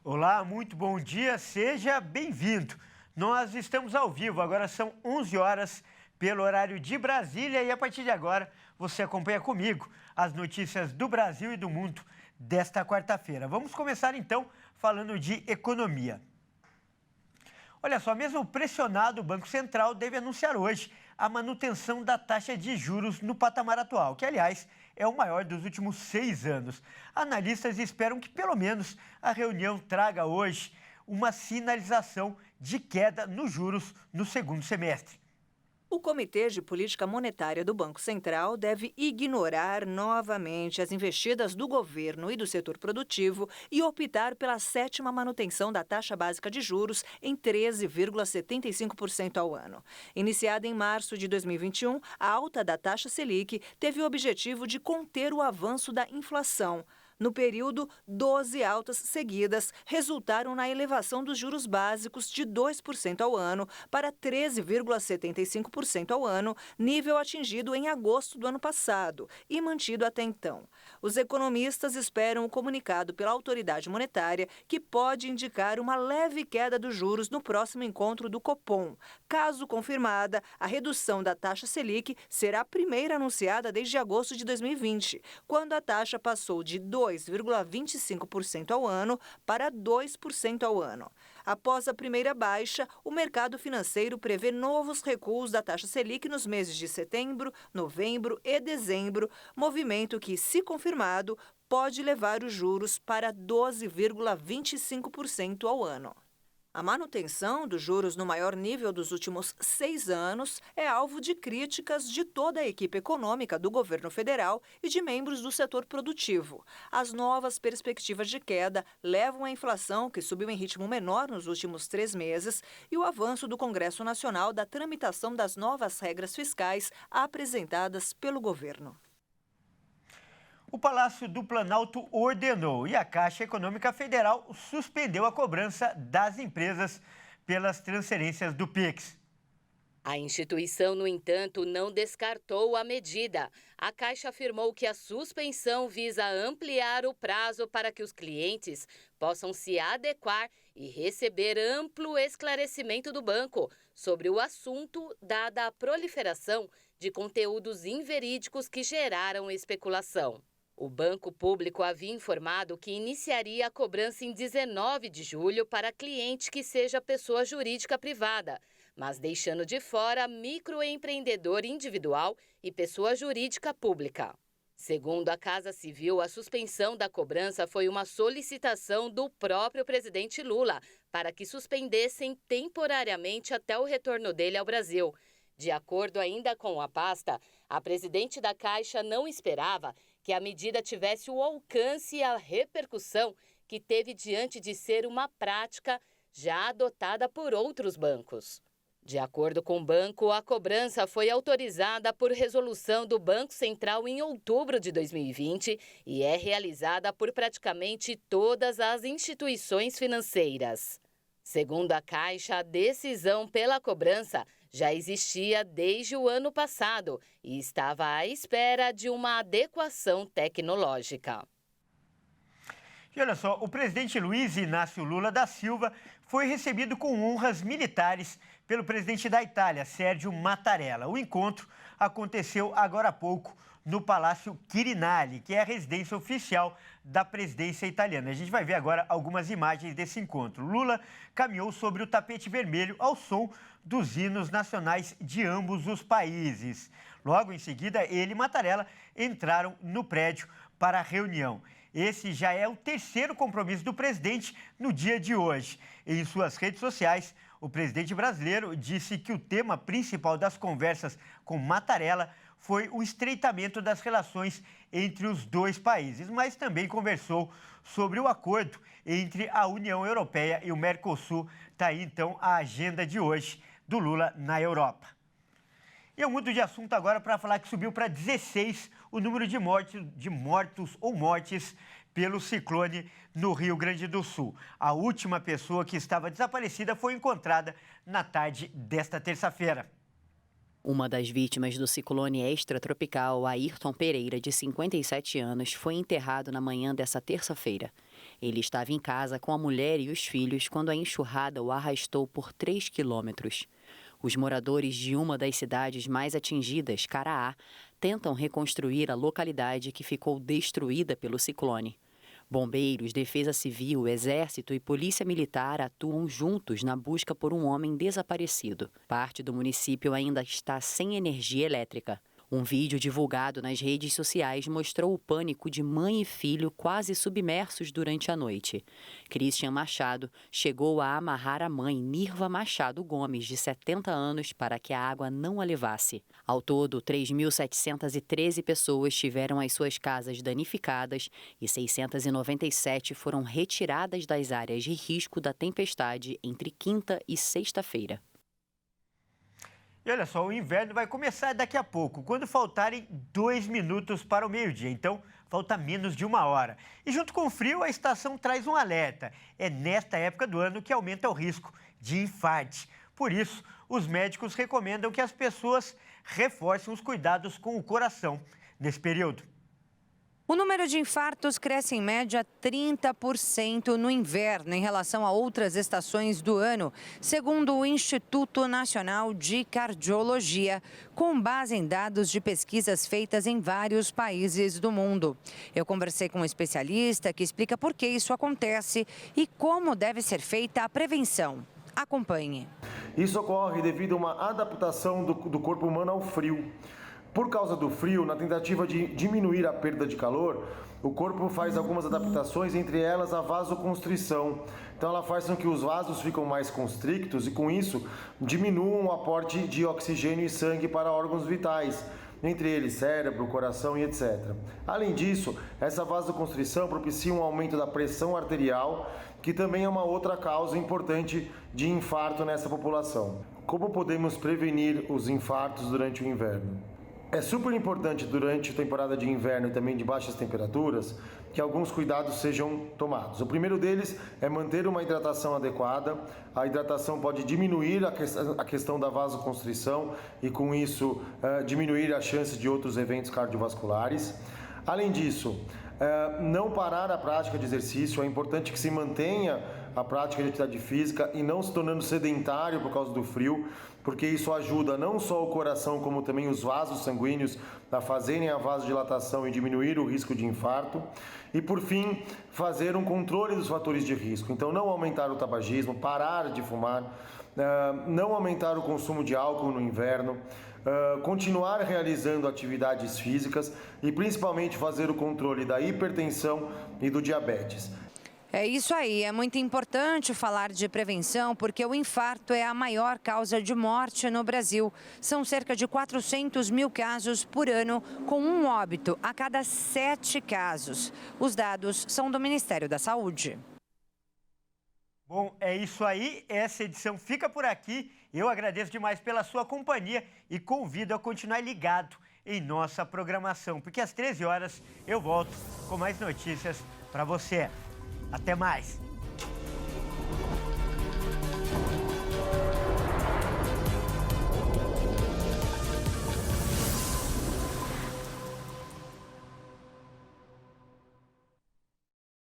Olá, muito bom dia, seja bem-vindo. Nós estamos ao vivo, agora são 11 horas pelo horário de Brasília e a partir de agora você acompanha comigo as notícias do Brasil e do mundo desta quarta-feira. Vamos começar então falando de economia. Olha só, mesmo pressionado, o Banco Central deve anunciar hoje a manutenção da taxa de juros no patamar atual, que, aliás, é o maior dos últimos 6 anos. Analistas esperam que, pelo menos, a reunião traga hoje uma sinalização de queda nos juros no segundo semestre. O Comitê de Política Monetária do Banco Central deve ignorar novamente as investidas do governo e do setor produtivo e optar pela 7ª manutenção da taxa básica de juros em 13,75% ao ano. Iniciada em março de 2021, a alta da taxa Selic teve o objetivo de conter o avanço da inflação. No período, 12 altas seguidas resultaram na elevação dos juros básicos de 2% ao ano para 13,75% ao ano, nível atingido em agosto do ano passado e mantido até então. Os economistas esperam o comunicado pela autoridade monetária, que pode indicar uma leve queda dos juros no próximo encontro do Copom. Caso confirmada, a redução da taxa Selic será a primeira anunciada desde agosto de 2020, quando a taxa passou de 2,25% ao ano para 2% ao ano. Após a primeira baixa, o mercado financeiro prevê novos recuos da taxa Selic nos meses de setembro, novembro e dezembro, movimento que, se confirmado, pode levar os juros para 12,25% ao ano. A manutenção dos juros no maior nível dos últimos 6 anos é alvo de críticas de toda a equipe econômica do governo federal e de membros do setor produtivo. As novas perspectivas de queda levam a inflação, que subiu em ritmo menor nos últimos 3 meses, e o avanço do Congresso Nacional da tramitação das novas regras fiscais apresentadas pelo governo. O Palácio do Planalto ordenou e a Caixa Econômica Federal suspendeu a cobrança das empresas pelas transferências do Pix. A instituição, no entanto, não descartou a medida. A Caixa afirmou que a suspensão visa ampliar o prazo para que os clientes possam se adequar e receber amplo esclarecimento do banco sobre o assunto, dada a proliferação de conteúdos inverídicos que geraram especulação. O Banco Público havia informado que iniciaria a cobrança em 19 de julho para cliente que seja pessoa jurídica privada, mas deixando de fora microempreendedor individual e pessoa jurídica pública. Segundo a Casa Civil, a suspensão da cobrança foi uma solicitação do próprio presidente Lula para que suspendessem temporariamente até o retorno dele ao Brasil. De acordo ainda com a pasta, a presidente da Caixa não esperava que a medida tivesse o alcance e a repercussão que teve diante de ser uma prática já adotada por outros bancos. De acordo com o banco, a cobrança foi autorizada por resolução do Banco Central em outubro de 2020 e é realizada por praticamente todas as instituições financeiras. Segundo a Caixa, a decisão pela cobrança já existia desde o ano passado e estava à espera de uma adequação tecnológica. E olha só, o presidente Luiz Inácio Lula da Silva foi recebido com honras militares pelo presidente da Itália, Sérgio Mattarella. O encontro aconteceu agora há pouco no Palácio Quirinale, que é a residência oficial da presidência italiana. A gente vai ver agora algumas imagens desse encontro. Lula caminhou sobre o tapete vermelho ao som dos hinos nacionais de ambos os países. Logo em seguida, ele e Mattarella entraram no prédio para a reunião. Esse já é o 3º compromisso do presidente no dia de hoje. Em suas redes sociais, o presidente brasileiro disse que o tema principal das conversas com Mattarella foi o estreitamento das relações entre os dois países, mas também conversou sobre o acordo entre a União Europeia e o Mercosul. Está aí, então, a agenda de hoje do Lula na Europa. E eu mudo de assunto agora para falar que subiu para 16 o número de mortos pelo ciclone no Rio Grande do Sul. A última pessoa que estava desaparecida foi encontrada na tarde desta terça-feira. Uma das vítimas do ciclone extratropical, Ayrton Pereira, de 57 anos, foi enterrado na manhã dessa terça-feira. Ele estava em casa com a mulher e os filhos quando a enxurrada o arrastou por 3 quilômetros. Os moradores de uma das cidades mais atingidas, Caraá, tentam reconstruir a localidade que ficou destruída pelo ciclone. Bombeiros, Defesa Civil, Exército e Polícia Militar atuam juntos na busca por um homem desaparecido. Parte do município ainda está sem energia elétrica. Um vídeo divulgado nas redes sociais mostrou o pânico de mãe e filho quase submersos durante a noite. Christian Machado chegou a amarrar a mãe, Nirva Machado Gomes, de 70 anos, para que a água não a levasse. Ao todo, 3.713 pessoas tiveram as suas casas danificadas e 697 foram retiradas das áreas de risco da tempestade entre quinta e sexta-feira. E olha só, o inverno vai começar daqui a pouco, quando faltarem 2 minutos para o meio-dia. Então, falta menos de 1 hora. E junto com o frio, a estação traz um alerta. É nesta época do ano que aumenta o risco de infarte. Por isso, os médicos recomendam que as pessoas reforcem os cuidados com o coração nesse período. O número de infartos cresce em média 30% no inverno em relação a outras estações do ano, segundo o Instituto Nacional de Cardiologia, com base em dados de pesquisas feitas em vários países do mundo. Eu conversei com um especialista que explica por que isso acontece e como deve ser feita a prevenção. Acompanhe. Isso ocorre devido a uma adaptação do corpo humano ao frio. Por causa do frio, na tentativa de diminuir a perda de calor, o corpo faz algumas adaptações, entre elas a vasoconstrição. Então ela faz com que os vasos ficam mais constrictos e com isso diminuam o aporte de oxigênio e sangue para órgãos vitais, entre eles cérebro, coração e etc. Além disso, essa vasoconstrição propicia um aumento da pressão arterial, que também é uma outra causa importante de infarto nessa população. Como podemos prevenir os infartos durante o inverno? É super importante durante a temporada de inverno e também de baixas temperaturas que alguns cuidados sejam tomados. O primeiro deles é manter uma hidratação adequada. A hidratação pode diminuir a questão da vasoconstrição e com isso diminuir a chance de outros eventos cardiovasculares. Além disso, não parar a prática de exercício. É importante que se mantenha a prática de atividade física e não se tornando sedentário por causa do frio, porque isso ajuda não só o coração, como também os vasos sanguíneos a fazerem a vasodilatação e diminuir o risco de infarto. E, por fim, fazer um controle dos fatores de risco. Então, não aumentar o tabagismo, parar de fumar, não aumentar o consumo de álcool no inverno, continuar realizando atividades físicas e, principalmente, fazer o controle da hipertensão e do diabetes. É isso aí, é muito importante falar de prevenção porque o infarto é a maior causa de morte no Brasil. São cerca de 400 mil casos por ano, com um óbito a cada 7 casos. Os dados são do Ministério da Saúde. Bom, é isso aí, essa edição fica por aqui. Eu agradeço demais pela sua companhia e convido a continuar ligado em nossa programação, porque às 13 horas eu volto com mais notícias para você. Até mais!